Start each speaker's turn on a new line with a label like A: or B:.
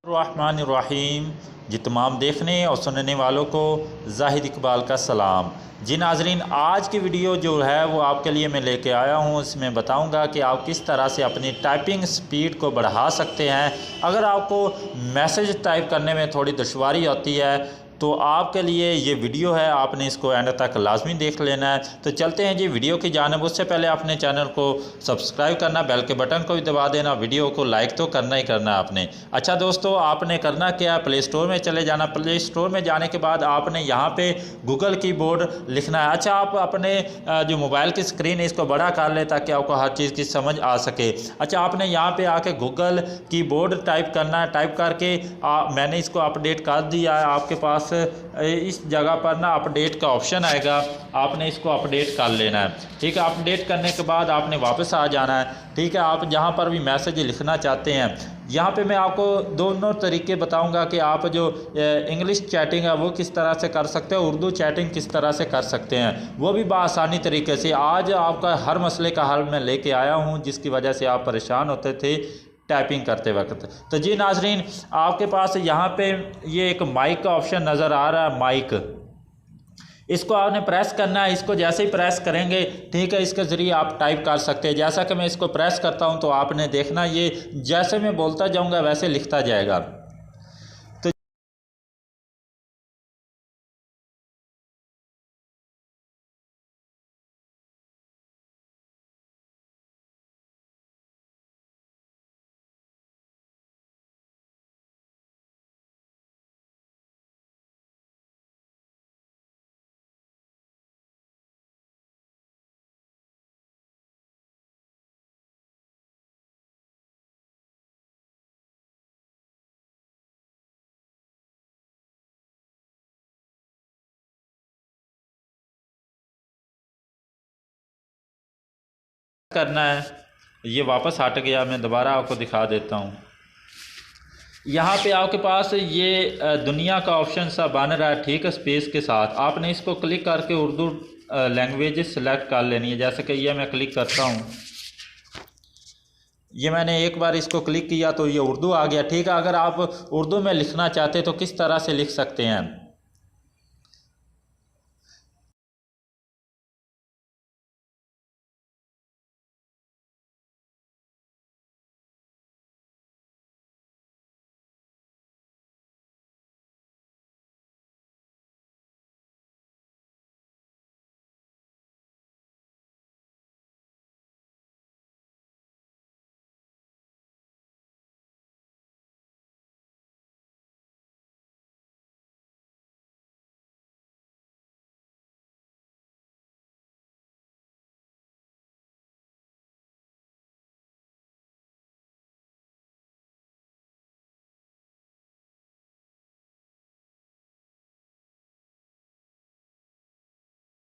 A: रहमानिर्रहीम। जी तमाम देखने और सुनने वालों को जाहिद इकबाल का सलाम। जी नाजरीन, आज की वीडियो जो है वो आपके लिए मैं लेके आया हूँ। इसमें बताऊँगा कि आप किस तरह से अपनी टाइपिंग स्पीड को बढ़ा सकते हैं। अगर आपको मैसेज टाइप करने में थोड़ी दुश्वारी होती है तो आपके लिए ये वीडियो है, आपने इसको एंड तक लाजमी देख लेना है। तो चलते हैं जी वीडियो की जानिब। उससे पहले अपने चैनल को सब्सक्राइब करना, बेल के बटन को भी दबा देना, वीडियो को लाइक तो करना ही करना आपने। अच्छा दोस्तों, आपने करना क्या, प्ले स्टोर में चले जाना। प्ले स्टोर में जाने के बाद आपने यहाँ पे गूगल कीबोर्ड लिखना है। अच्छा, आप अपने जो मोबाइल की स्क्रीन है इसको बड़ा कर ले ताकि आपको हर चीज़ की समझ आ सके। अच्छा, आपने यहाँ पे आके गूगल कीबोर्ड टाइप करना है। टाइप करके मैंने इसको अपडेट कर दिया है। आपके पास इस जगह पर ना अपडेट का ऑप्शन आएगा, आपने इसको अपडेट कर लेना है। ठीक है, अपडेट करने के बाद आपने वापस आ जाना है। ठीक है, आप जहाँ पर भी मैसेज लिखना चाहते हैं, यहाँ पे मैं आपको दोनों तरीके बताऊंगा कि आप जो इंग्लिश चैटिंग है वो किस तरह से कर सकते हैं, उर्दू चैटिंग किस तरह से कर सकते हैं, वो भी बआसानी तरीके से। आज आपका हर मसले का हल मैं लेके आया हूँ जिसकी वजह से आप परेशान होते थे टाइपिंग करते वक्त। तो जी नाजरीन, आपके पास यहाँ पे ये एक माइक का ऑप्शन नज़र आ रहा है, माइक, इसको आपने प्रेस करना है। इसको जैसे ही प्रेस करेंगे, ठीक है, इसके ज़रिए आप टाइप कर सकते हैं। जैसा कि मैं इसको प्रेस करता हूँ तो आपने देखना ये जैसे मैं बोलता जाऊँगा वैसे लिखता जाएगा। तो करना है, ये वापस हट गया, मैं दोबारा आपको दिखा देता हूँ। यहाँ पे आपके पास ये दुनिया का ऑप्शन सा बन रहा है, ठीक है, स्पेस के साथ। आपने इसको क्लिक करके उर्दू लैंग्वेज सेलेक्ट कर लेनी है। जैसे कि ये मैं क्लिक करता हूँ, ये मैंने एक बार इसको क्लिक किया तो ये उर्दू आ गया। ठीक है, अगर आप उर्दू में लिखना चाहते तो किस तरह से लिख सकते हैं।